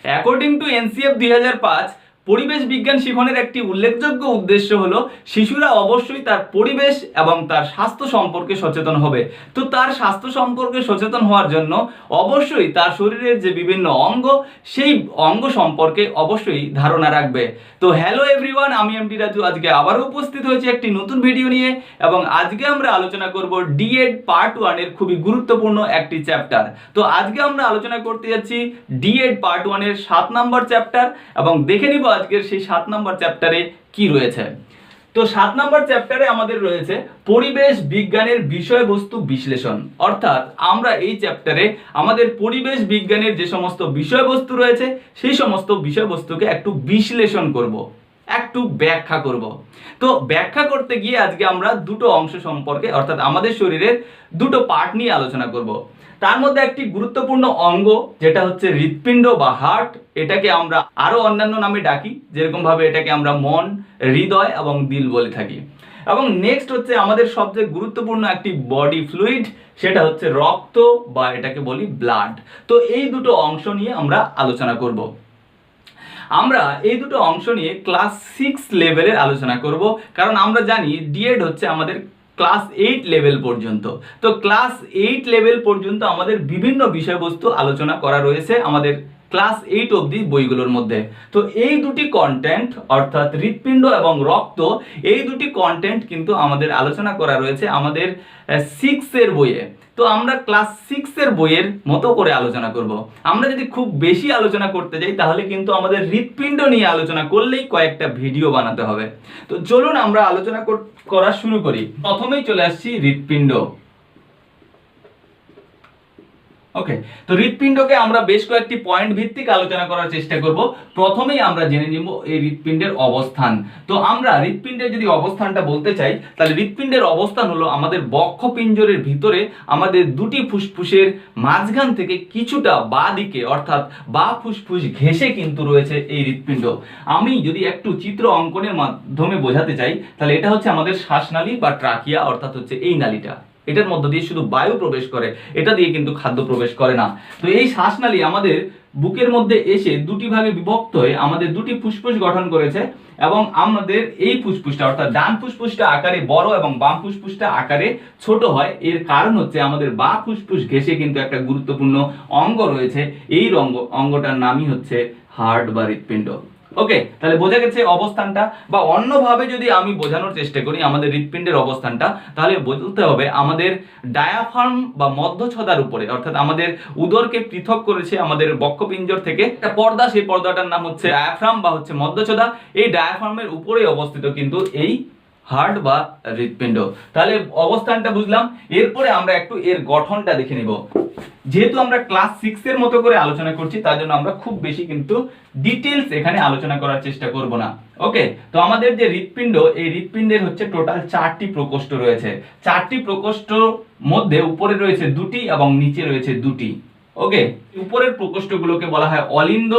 According to NCF 2005, পরিবেশ বিজ্ঞান শিখনের একটি উল্লেখযোগ্য উদ্দেশ্য হলো শিশুরা অবশ্যই তার পরিবেশ এবং তার স্বাস্থ্য সম্পর্কে সচেতন হবে। তো তার স্বাস্থ্য সম্পর্কে সচেতন হওয়ার জন্য অবশ্যই তার শরীরের যে বিভিন্ন অঙ্গ, সেই অঙ্গ সম্পর্কে অবশ্যই ধারণা রাখবে। তো হ্যালো এভরিওয়ান, আমি এমডি রাজু আজকে আবারও উপস্থিত হয়েছি একটি নতুন ভিডিও নিয়ে, এবং আজকে আমরা আলোচনা করব ডিএড পার্ট 1 এর খুবই গুরুত্বপূর্ণ একটি চ্যাপ্টার। তো আজকে আমরা আলোচনা করতে যাচ্ছি ডিএড পার্ট 1 এর 7 নম্বর চ্যাপ্টার, এবং দেখে নিব আজকের সেই 7 নম্বর চ্যাপ্টারে কি রয়েছে। তো 7 নম্বর চ্যাপ্টারে আমাদের রয়েছে পরিবেশ বিজ্ঞানের বিষয়বস্তু বিশ্লেষণ। অর্থাৎ আমরা এই চ্যাপ্টারে আমাদের পরিবেশ বিজ্ঞানের যে সমস্ত বিষয়বস্তু রয়েছে সেই সমস্ত বিষয়বস্তুকে একটু বিশ্লেষণ করব, একটু ব্যাখ্যা করব। তো ব্যাখ্যা করতে গিয়ে আজকে আমরা দুটো অংশ সম্পর্কে, অর্থাৎ আমাদের শরীরের দুটো পার্ট নিয়ে আলোচনা করব। তার মধ্যে একটি গুরুত্বপূর্ণ অঙ্গ যেটা হচ্ছে হৃৎপিণ্ড বা হার্ট, এটাকে আমরা আরো অন্যান্য নামে ডাকি, যেরকম ভাবে এটাকে আমরা মন, হৃদয় এবং দিল বলে থাকি। এবং নেক্সট হচ্ছে আমাদের সবচেয়ে গুরুত্বপূর্ণ একটি বডি ফ্লুইড, সেটা হচ্ছে রক্ত বা এটাকে বলি ব্লাড। তো এই দুটো অংশ নিয়ে আমরা আলোচনা করব। আমরা এই দুটো অংশ নিয়ে ক্লাস 6 লেভেলের আলোচনা করব, কারণ আমরা জানি ডিএড হচ্ছে আমাদের ক্লাস 8 লেভেল পর্যন্ত। তো ক্লাস 8 লেভেল পর্যন্ত আমাদের বিভিন্ন বিষয়বস্তু আলোচনা করা রয়েছে আমাদের ক্লাস 8 অবধি বইগুলোর মধ্যে। তো এই দুটি কন্টেন্ট, অর্থাৎ হৃৎপিণ্ড এবং রক্ত, এই দুটি কন্টেন্ট কিন্তু আমাদের আলোচনা করা রয়েছে আমাদের 6 এর বইয়ে। তো আমরা ক্লাস 6 এর বইয়ের মতো করে আলোচনা করব। আমরা যদি খুব বেশি আলোচনা করতে যাই তাহলে কিন্তু আমাদের হৃৎপিণ্ড নিয়ে আলোচনা করলেই কয়েকটা ভিডিও বানাতে হবে। তো চলুন আমরা আলোচনা করা শুরু করি। প্রথমেই চলে আসছি হৃৎপিণ্ড। ওকে, তো হৃৎপিণ্ডকে আমরা বেশ কয়েকটি পয়েন্ট ভিত্তিক আলোচনা করার চেষ্টা করব। প্রথমেই আমরা জেনে নিব এই হৃৎপিণ্ডের অবস্থান। তো আমরা হৃৎপিণ্ডের যদি অবস্থানটা বলতে চাই, তাহলে হৃৎপিণ্ডের অবস্থান হলো আমাদের বক্ষপিঞ্জরের ভিতরে আমাদের দুটি ফুসফুসের মাঝখান থেকে কিছুটা বাঁ দিকে, অর্থাৎ বাঁ ফুসফুস ঘেঁষে কিন্তু রয়েছে এই হৃৎপিণ্ড। আমি যদি একটু চিত্র অঙ্কনের মাধ্যমে বোঝাতে চাই, তাহলে এটা হচ্ছে আমাদের শ্বাসনালী বা ট্রাকিয়া, অর্থাৎ হচ্ছে এই নালীটা। এটার মধ্য দিয়ে শুধু বায়ু প্রবেশ করে, এটা দিয়ে কিন্তু খাদ্য প্রবেশ করে না। তো এই শ্বাসনালী আমাদের বুকের মধ্যে এসে দুটি ভাগে বিভক্ত হয়ে আমাদের দুটি ফুসফুস গঠন করেছে, এবং আমাদের এই ফুসফুসটা, অর্থাৎ ডান ফুসফুসটা আকারে বড় এবং বাম ফুসফুসটা আকারে ছোট হয়। এর কারণ হচ্ছে আমাদের বাঁ ফুসফুস ঘেঁষে কিন্তু একটা গুরুত্বপূর্ণ অঙ্গ রয়েছে। এই অঙ্গটার নামই হচ্ছে হার্ট বা হৃৎপিণ্ড। ওকে, তাহলে বোঝা গেছে অবস্থানটা। বা অন্যভাবে যদি আমি বোঝানোর চেষ্টা করি আমাদের হৃৎপিণ্ডের অবস্থানটা, তাহলে বলতে হবে আমাদের ডায়াফ্রাম বা মধ্যছদার উপরে, অর্থাৎ আমাদের উদরকে পৃথক করেছে আমাদের বক্ষপিঞ্জর থেকে একটা পর্দা, সেই পর্দাটার নাম হচ্ছে ডায়াফ্রাম বা হচ্ছে মধ্যছদা। এই ডায়াফ্রামের উপরে অবস্থিত কিন্তু এই হার্ট বা হৃৎপিণ্ড। তাহলে অবস্থানটা বুঝলাম। এরপরে আমরা একটু এর গঠনটা দেখে নিব। যেহেতু আমরা ক্লাস 6 এর মতো করে আলোচনা করছি, তার জন্য আমরা খুব বেশি কিন্তু ডিটেইলস এখানে আলোচনা করার চেষ্টা করব না। ওকে, তো আমাদের যে হৃৎপিণ্ড, এই হৃৎপিণ্ডের হচ্ছে টোটাল 4টি প্রকোষ্ঠ রয়েছে। 4টি প্রকোষ্ঠ মধ্যে উপরে রয়েছে 2টি এবং নিচে রয়েছে 2টি। ওকে, উপরের প্রকোষ্ঠগুলোকে বলা হয় অলিন্দ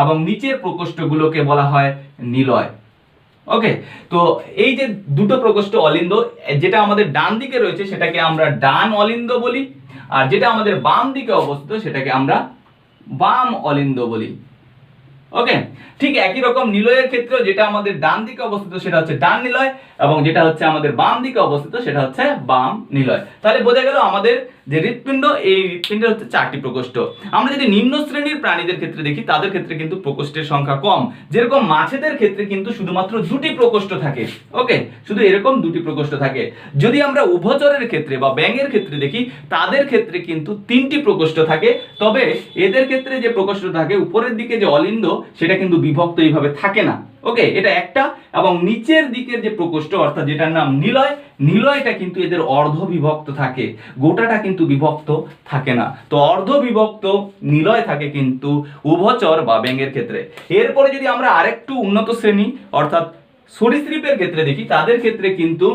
এবং নিচের প্রকোষ্ঠগুলোকে বলা হয় নিলয়। ওকে, তো এই যে দুটো প্রকোষ্ঠ অলিন্দ, যেটা আমাদের ডান দিকে রয়েছে সেটাকে আমরা ডান অলিন্দ বলি, আর যেটা আমাদের বাম দিকে অবস্থিত সেটাকে আমরা বাম অলিন্দ বলি। ওকে, ঠিক একই রকম নিলয়ের ক্ষেত্রে যেটা আমাদের ডান দিকে অবস্থিত সেটা হচ্ছে ডান নিলয়, এবং যেটা হচ্ছে আমাদের বাম দিকে অবস্থিত সেটা হচ্ছে বাম নিলয়। তাহলে বোঝা গেল আমাদের যে হৃৎপিণ্ড, এই হৃৎপিণ্ডের হচ্ছে 4টি প্রকোষ্ঠ। আমরা যদি নিম্ন শ্রেণীর প্রাণীদের ক্ষেত্রে দেখি, তাদের ক্ষেত্রে কিন্তু প্রকোষ্ঠের সংখ্যা কম। যেরকম মাছেদের ক্ষেত্রে কিন্তু শুধুমাত্র 2টি প্রকোষ্ঠ থাকে। ওকে, শুধু এরকম 2টি প্রকোষ্ঠ থাকে। যদি আমরা উভচরের ক্ষেত্রে বা ব্যাঙের ক্ষেত্রে দেখি, তাদের ক্ষেত্রে কিন্তু 3টি প্রকোষ্ঠ থাকে। তবে এদের ক্ষেত্রে যে প্রকোষ্ঠ থাকে উপরের দিকে যে অলিন্দ, সেটা কিন্তু বিভক্ত এইভাবে থাকে না। ওকে, এটা একটা। এবং নিচের দিকের যে প্রকোষ্ঠ, অর্থাৎ যেটার নাম নিলয়, নিলয়টা কিন্তু এদের অর্ধ বিভক্ত থাকে, গোটাটা কিন্তু বিভক্ত থাকে না। তো অর্ধ বিভক্ত নিলয় থাকে কিন্তু উভচর বা ব্যাঙের ক্ষেত্রে। এরপরে যদি আমরা আরেকটু উন্নত শ্রেণী, অর্থাৎ সরীসৃপের ক্ষেত্রে দেখি, তাদের ক্ষেত্রে কিন্তু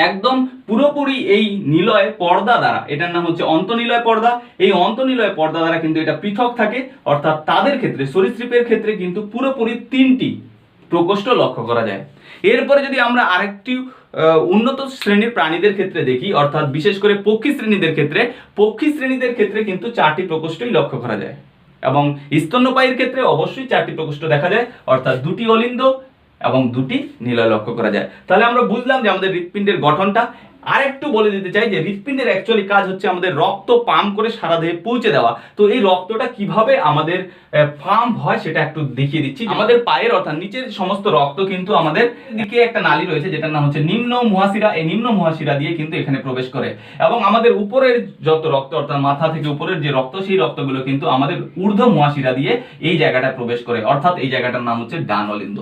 একদম পুরোপুরি এই নিলয় পর্দা দ্বারা, এটার নাম হচ্ছে অন্তনিলয় পর্দা, এই অন্তনিলয় পর্দা দ্বারা কিন্তু এটা পৃথক থাকে। অর্থাৎ তাদের ক্ষেত্রে, সরীসৃপের ক্ষেত্রে কিন্তু পুরোপুরি 3টি প্রকোষ্ঠ লক্ষ্য করা যায়। এরপরে যদি আমরা আরেকটি উন্নত শ্রেণীর প্রাণীদের ক্ষেত্রে দেখি, অর্থাৎ বিশেষ করে পক্ষী শ্রেণীদের ক্ষেত্রে, পক্ষী শ্রেণীদের ক্ষেত্রে কিন্তু 4টি প্রকোষ্ঠই লক্ষ্য করা যায়। এবং স্তন্যপায়ীর ক্ষেত্রে অবশ্যই 4টি প্রকোষ্ঠ দেখা যায়, অর্থাৎ 2টি অলিন্দ এবং 2টি নিলয় লক্ষ্য করা যায়। তাহলে আমরা বুঝলাম যে আমাদের হৃৎপিণ্ডের গঠনটা। আরেকটু বলে দিতে চাই যে হৃৎপিণ্ডের অ্যাকচুয়ালি কাজ হচ্ছে আমাদের রক্ত পাম্প করে সারা দেহে পৌঁছে দেওয়া। তো এই রক্তটা কিভাবে আমাদের পাম্প হয় সেটা একটু দেখিয়ে দিচ্ছি। আমাদের পায়ের অর্থাৎ নিচের সমস্ত রক্ত কিন্তু আমাদের দিকে একটা নালী রয়েছে যেটার নাম হচ্ছে নিম্ন মহাশিরা। এই নিম্ন মহাশিরা দিয়ে কিন্তু এখানে প্রবেশ করে, এবং আমাদের উপরের যত রক্ত অর্থাৎ মাথা থেকে উপরের যে রক্ত, সেই রক্তগুলো কিন্তু আমাদের ঊর্ধ্ব মহাশিরা দিয়ে এই জায়গাটায় প্রবেশ করে, অর্থাৎ এই জায়গাটার নাম হচ্ছে ডান অলিন্দ।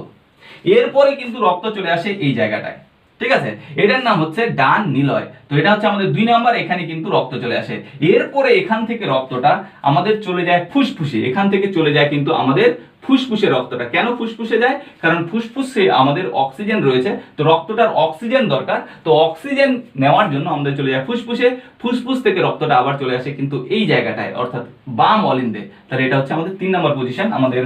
এরপরে কিন্তু রক্ত চলে আসে এই জায়গাটায়, ঠিক আছে, এটার নাম হচ্ছে ডান নিলয়। তো এটা হচ্ছে আমাদের 2 নাম্বার, এখানে কিন্তু রক্ত চলে আসে। এরপরে এখান থেকে রক্তটা আমাদের চলে যায় ফুসফুসে, এখান থেকে চলে যায় কিন্তু আমাদের ফুসফুসে রক্তটা। কেন ফুসফুসে যায়? কারণ ফুসফুসে আমাদের অক্সিজেন রয়েছে, তো রক্তটার অক্সিজেন দরকার, তো অক্সিজেন নেওয়ার জন্য আমাদের চলে যায় ফুসফুসে। ফুসফুস থেকে রক্তটা আবার চলে আসে কিন্তু এই জায়গাটায়, অর্থাৎ বাম অলিন্দে। তাহলে এটা হচ্ছে আমাদের 3 নাম্বার পজিশন আমাদের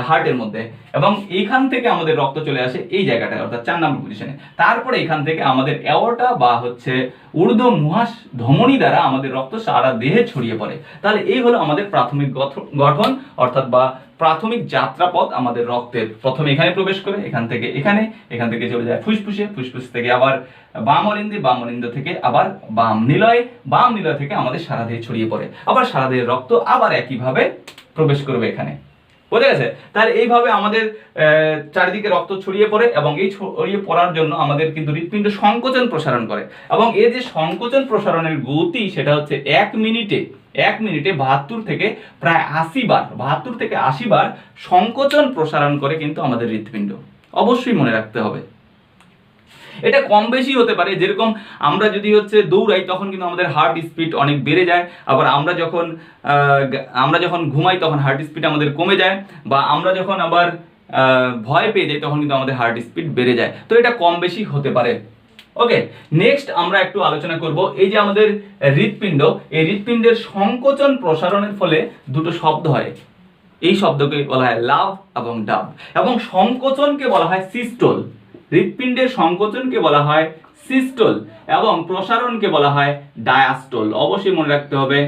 হার্টের মধ্যে, এবং এইখান থেকে আমাদের রক্ত চলে আসে এই জায়গাটায়, অর্থাৎ 4 নম্বর পজিশনে। তারপরে এখান থেকে আমাদের অ্যাওর্টা বা হচ্ছে ঊর্ধ্ব মহাশ ধমনী দ্বারা আমাদের রক্ত সারা দেহে ছড়িয়ে পড়ে। তাহলে এই হলো আমাদের প্রাথমিক গঠন, অর্থাৎ বা প্রাথমিক যাত্রাপথ আমাদের রক্তের। প্রথমে এখানে প্রবেশ করে, এখান থেকে এখানে, এখান থেকে চলে যায় ফুসফুসে, ফুসফুস থেকে আবার বাম অলিন্দে, বাম অলিন্দ থেকে আবার বাম নিলয়ে, বাম নিলয় থেকে আমাদের সারা দেহে ছড়িয়ে পড়ে, আবার সারা দেহের রক্ত আবার একইভাবে প্রবেশ করবে এখানে। বোঝা গেছে? তাহলে এইভাবে আমাদের চারিদিকে রক্ত ছড়িয়ে পড়ে, এবং এই ছড়িয়ে পড়ার জন্য আমাদের কিন্তু হৃৎপিণ্ড সংকোচন প্রসারণ করে, এবং এর যে সংকোচন প্রসারণের গতি সেটা হচ্ছে 1 মিনিটে 72 থেকে প্রায় 80 বার, 72 থেকে 80 বার সংকোচন প্রসারণ করে কিন্তু আমাদের হৃৎপিণ্ড। অবশ্যই মনে রাখতে হবে। এটা কম বেশি হতে পারে, যেরকম আমরা যদি হচ্ছে দৌড়াই তখন কিন্তু আমাদের হার্ট স্পিড অনেক বেড়ে যায়, আবার আমরা যখন ঘুমাই তখন হার্ট স্পিড আমাদের কমে যায়, বা আমরা যখন আবার ভয় পেয়ে যাই তখন কিন্তু আমাদের হার্ট স্পিড বেড়ে যায়। তো এটা কম বেশি হতে পারে। ওকে, নেক্সট আমরা একটু আলোচনা করব এই যে আমাদের হৃৎপিণ্ড, এই হৃৎপিণ্ডের সংকোচন প্রসারণের ফলে দুটো শব্দ হয়। এই শব্দকে বলা হয় লাভ এবং ডাব, এবং সংকোচনকে বলা হয় সিস্টোল। হৃৎপিণ্ডের সংকোচনকে বলা হয় সিস্টোল এবং প্রসারণকে বলা হয় ডায়াস্টোল। অবশ্যই মনে রাখতে হবে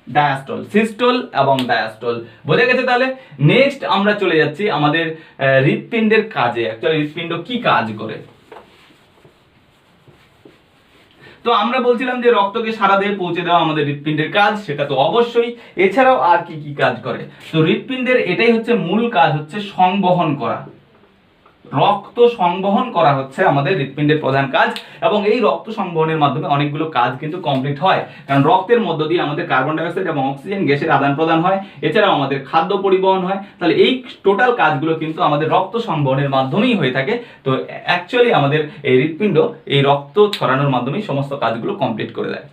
ডায়াস্টোল, সিস্টোল এবং ডায়াস্টোল। বোঝা গেছে? তাহলে নেক্সট আমরা চলে যাচ্ছি আমাদের হৃৎপিণ্ডের কাজে। অ্যাকচুয়ালি হৃৎপিণ্ড কি কাজ করে। তো আমরা বলছিলাম যে রক্তকে সারা দেহে পৌঁছে দেওয়া আমাদের হৃৎপিণ্ডের কাজ, সেটা তো অবশ্যই। এছাড়াও আর কি কি কাজ করে? তো হৃৎপিণ্ডের এটাই হচ্ছে মূল কাজ, হচ্ছে সংবহন করা। রক্ত সংবহন করা হচ্ছে আমাদের হৃৎপিণ্ডের প্রধান কাজ, এবং এই রক্ত সংবহনের মাধ্যমে অনেকগুলো কাজ কিন্তু কমপ্লিট হয়, কারণ রক্তের মধ্য দিয়ে আমাদের কার্বন ডাইঅক্সাইড এবং অক্সিজেন গ্যাসের আদান প্রদান হয়, এছাড়াও আমাদের খাদ্য পরিবহন হয়। তাহলে এই টোটাল কাজগুলো কিন্তু আমাদের রক্ত সংবহনের মাধ্যমেই হয়ে থাকে। তো অ্যাকচুয়ালি আমাদের এই হৃৎপিণ্ড এই রক্ত ছড়ানোর মাধ্যমেই সমস্ত কাজগুলো কমপ্লিট করে দেয়।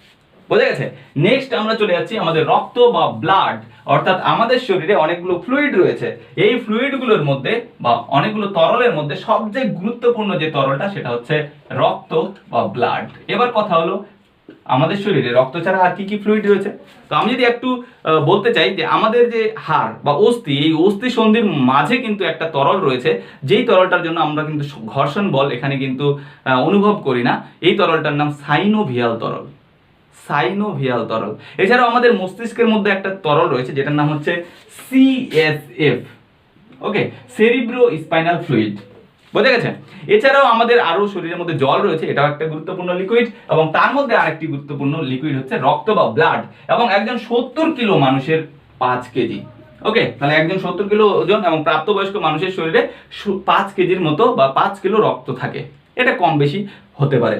বোঝা গেছে? নেক্সট আমরা চলে যাচ্ছি আমাদের রক্ত বা ব্লাড, অর্থাৎ আমাদের শরীরে অনেকগুলো ফ্লুইড রয়েছে। এই ফ্লুইডগুলোর মধ্যে বা অনেকগুলো তরলের মধ্যে সবচেয়ে গুরুত্বপূর্ণ যে তরলটা সেটা হচ্ছে রক্ত বা ব্লাড। এবার কথা হলো আমাদের শরীরে রক্ত ছাড়া আর কি কি ফ্লুইড রয়েছে। তো আমি যদি একটু বলতে চাই যে আমাদের যে হাড় বা অস্থি, এই অস্থি সন্ধির মাঝে কিন্তু একটা তরল রয়েছে, যেই তরলটার জন্য আমরা কিন্তু ঘর্ষণ বল এখানে কিন্তু অনুভব করি না। এই তরলটার নাম সাইনোভিয়াল তরল, সাইনোভিয়াল তরল। এছাড়াও আমাদের মস্তিষ্কের মধ্যে একটা তরল রয়েছে যেটার নাম হচ্ছে CSF, ওকে, সেরিব্রো স্পাইনাল ফ্লুইড। বোঝা গেছে? এছাড়াও আমাদের আরো শরীরের মধ্যে জল রয়েছে, এটাও একটা গুরুত্বপূর্ণ লিকুইড, এবং তার মধ্যে আরেকটি গুরুত্বপূর্ণ লিকুইড হচ্ছে রক্ত বা ব্লাড, এবং একজন 70 কিলো মানুষের 5 কেজি। ওকে, তাহলে একজন 70 কিলো ওজন এবং প্রাপ্তবয়স্ক মানুষের শরীরে 5 কেজির মতো বা 5 কিলো রক্ত থাকে। এটা কম বেশি হতে পারে।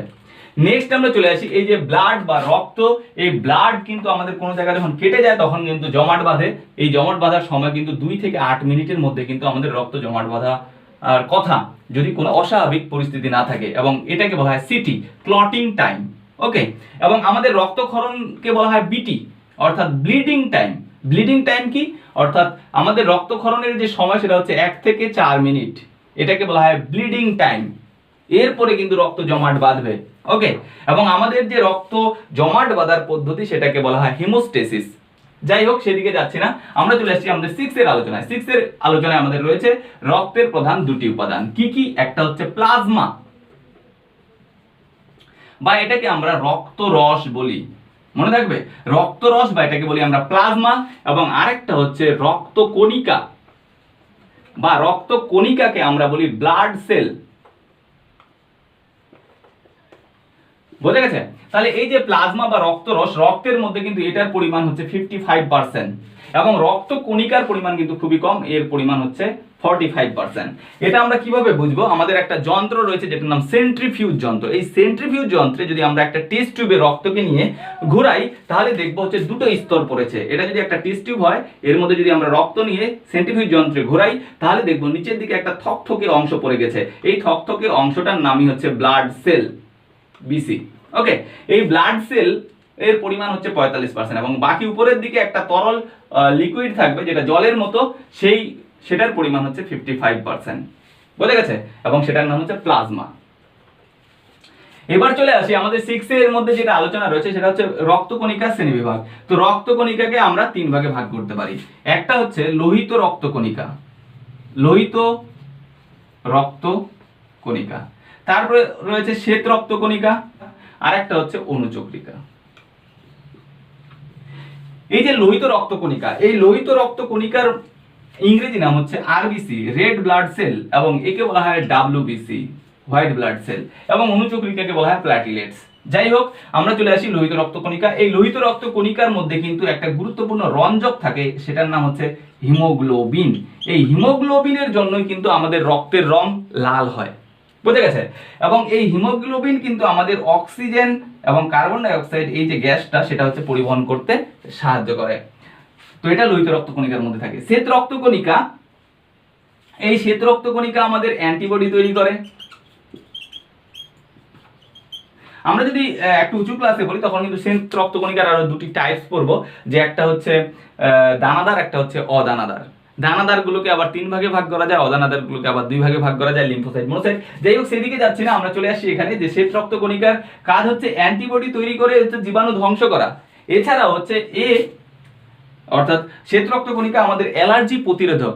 নেক্সট আমরা চলে আসি এই যে ব্লাড বা রক্ত। এই ব্লাড কিন্তু আমাদের কোনো জায়গায় যখন কেটে যায় তখন কিন্তু জমাট বাঁধে। এই জমাট বাঁধার সময় কিন্তু 2 থেকে 8 মিনিটের মধ্যে কিন্তু আমাদের রক্ত জমাট বাঁধা আর কথা, যদি কোনো অস্বাভাবিক পরিস্থিতি না থাকে, এবং এটাকে বলা হয় সিটি, ক্লটিং টাইম। ওকে, এবং আমাদের রক্তক্ষরণকে বলা হয় বিটি, অর্থাৎ ব্লিডিং টাইম। ব্লিডিং টাইম কি? অর্থাৎ আমাদের রক্তক্ষরণের যে সময় সেটা হচ্ছে 1 থেকে 4 মিনিট, এটাকে বলা হয় ব্লিডিং টাইম। এরপরে কিন্তু রক্ত জমাট বাঁধবে। ওকে, এবং আমাদের যে রক্ত জমাট বাঁধার পদ্ধতি সেটাকে বলা হয় হিমোস্টেসিস। যাই হোক, সেদিকে যাচ্ছি না, আমরা চলে আসছি আমাদের 6 এর আলোচনায়। 6 এর আলোচনায় আমাদের রয়েছে রক্তের প্রধান 2টি উপাদান। কি কি? একটা হচ্ছে প্লাজমা, বা এটাকে আমরা রক্ত রস বলি। মনে থাকবে, রক্তরস বা এটাকে বলি আমরা প্লাজমা, এবং আরেকটা হচ্ছে রক্তকণিকা বা রক্তকণিকাকে আমরা বলি ব্লাড সেল। বোঝা গেছে? তাহলে এই যে প্লাজমা বা রক্তরস, রক্তের মধ্যে কিন্তু এটার পরিমাণ হচ্ছে 55%, এবং রক্তকণিকার পরিমাণ কিন্তু খুবই কম, এর পরিমাণ হচ্ছে 45%। এটা আমরা কিভাবে বুঝবো? আমাদের একটা যন্ত্র রয়েছে যেটার নাম সেন্ট্রিফিউজ যন্ত্র। এই সেন্ট্রিফিউজ যন্ত্রে যদি আমরা একটা টেস্ট টিউবে রক্তকে নিয়ে ঘুরাই, তাহলে দেখবো হচ্ছে দুটো স্তর পড়েছে। এটা যদি একটা টেস্ট টিউব হয়, এর মধ্যে যদি আমরা রক্ত নিয়ে সেন্ট্রিফিউজ যন্ত্রে ঘুরাই, তাহলে দেখবো নিচের দিকে একটা থকথকে অংশ পড়ে গেছে। এই থকথকে অংশটার নামই হচ্ছে ব্লাড সেল, বিসি। ওকে, এই ব্লাড সেল এর পরিমাণ হচ্ছে 45%, এবং বাকি উপরের দিকে একটা তরল লিকুইড থাকবে যেটা জলের মতো, সেটার পরিমাণ হচ্ছে 55%। বোঝা গেছে? এবং সেটার নাম হচ্ছে প্লাজমা। এবার চলে আসি আমাদের 6 এর মধ্যে যেটা আলোচনা রয়েছে, সেটা হচ্ছে রক্তকণিকা শ্রেণীবিভাগ। তো রক্তকণিকাকে আমরা 3 ভাগে ভাগ করতে পারি। একটা হচ্ছে লোহিত রক্তকণিকা, লোহিত রক্তকণিকা। তারপরে রয়েছে শ্বেত রক্তকণিকা, আর একটা হচ্ছে অনুচক্রিকা। এই যে লোহিত রক্তকণিকা, এই লোহিত রক্তকণিকার ইংরেজি নাম হচ্ছে আরবিসি, রেড ব্লাড সেল, এবং একে বলা হয় ডাব্লিউবিসি, হোয়াইট ব্লাড সেল, এবং অনুচক্রিকাকে বলা হয় প্ল্যাটিলেটস। যাই হোক, আমরা চলে আসি লোহিত রক্তকণিকা। এই লোহিত রক্তকণিকার মধ্যে কিন্তু একটা গুরুত্বপূর্ণ রঞ্জক থাকে, সেটার নাম হচ্ছে হিমোগ্লোবিন। এই হিমোগ্লোবিনের জন্যই কিন্তু আমাদের রক্তের রং লাল হয়। বোঝা গেছে? এবং এই হিমোগ্লোবিন কিন্তু আমাদের অক্সিজেন এবং কার্বন ডাই অক্সাইড, এই যে গ্যাসটা, সেটা হচ্ছে পরিবহন করতে সাহায্য করে। তো এটা লোহিত রক্তকণিকার মধ্যে থাকে। শ্বেত রক্তকণিকা, এই শ্বেত রক্তকণিকা আমাদের অ্যান্টিবডি তৈরি করে। আমরা যদি একটু উঁচু ক্লাসে পড়ি, তখন কিন্তু শ্বেত রক্তকণিকার আরো দুটি টাইপস পড়বো, যে একটা হচ্ছে দানাদার, একটা হচ্ছে অদানাদার। দানাদার গুলোকে আবার 3 ভাগে ভাগ করা যায়, অদানাদার গুলোকে আবার 2 ভাগে ভাগ করা যায়, লিম্ফোসাইট, মোনোসাইট। যাই হোক, সেদিকে যাচ্ছি না, আমরা চলে আসি এখানে যে শ্বেত রক্তকণিকার কাজ হচ্ছে অ্যান্টিবডি তৈরি করে হচ্ছে জীবাণু ধ্বংস করা। এছাড়া হচ্ছে অর্থাৎ শ্বেত রক্তকণিকা আমাদের অ্যালার্জি প্রতিরোধক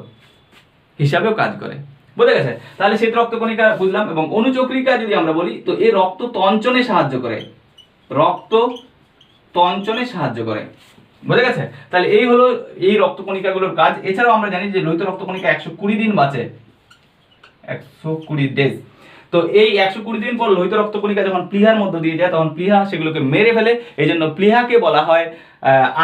হিসাবেও কাজ করে। বোঝা গেছে? তাহলে শ্বেত রক্তকণিকা বুঝলাম। এবং অনুচক্রিকা যদি আমরা বলি, তো এ রক্ত তঞ্চনে সাহায্য করে, রক্ত তঞ্চনে সাহায্য করে। বোঝা গেছে? তাহলে এই হলো এই রক্তকণিকাগুলোর কাজ। এছাড়াও আমরা জানি যে লোহিত রক্তকণিকা 120 দিন বাঁচে, 120 ডেজ। তো এই 120 দিন পর লোহিত রক্তকণিকা যখন প্লীহার মধ্য দিয়ে যায়, তখন প্লীহা সেগুলোকে মেরে ফেলে। এই জন্য প্লীহাকে বলা হয়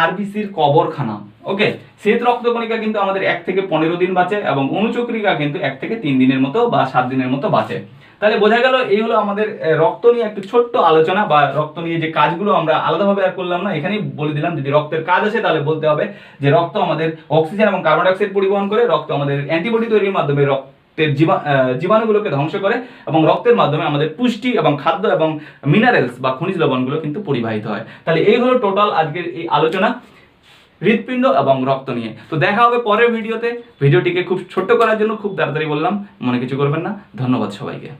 আরবিসির কবরখানা। ওকে, শ্বেত রক্তকণিকা কিন্তু আমাদের 1 থেকে 15 দিন বাঁচে, এবং অনুচক্রিকা কিন্তু 1 থেকে 3 দিনের মতো বা 7 দিনের মতো বাঁচে। তাহলে বোঝা গেল, এই হলো আমাদের রক্ত নিয়ে একটু ছোট্ট আলোচনা, বা রক্ত নিয়ে যে কাজগুলো আমরা আলাদাভাবে আর করলাম না, এখানেই বলে দিলাম। যদি রক্তের কাজ আসে, তাহলে বলতে হবে যে রক্ত আমাদের অক্সিজেন এবং কার্বন ডাই অক্সাইড পরিবহন করে, রক্ত আমাদের অ্যান্টিবডি তৈরির মাধ্যমে রক্তের জীবাণুগুলোকে ধ্বংস করে, এবং রক্তের মাধ্যমে আমাদের পুষ্টি এবং খাদ্য এবং মিনারেলস বা খনিজ লবণগুলো কিন্তু পরিবাহিত হয়। তাহলে এই হলো টোটাল আজকের এই আলোচনা হৃৎপিণ্ড এবং রক্ত নিয়ে। তো দেখা হবে পরের ভিডিওতে। ভিডিওটিকে খুব ছোট্ট করার জন্য খুব তাড়াতাড়ি বললাম, মনে কিছু করবেন না। ধন্যবাদ সবাইকে।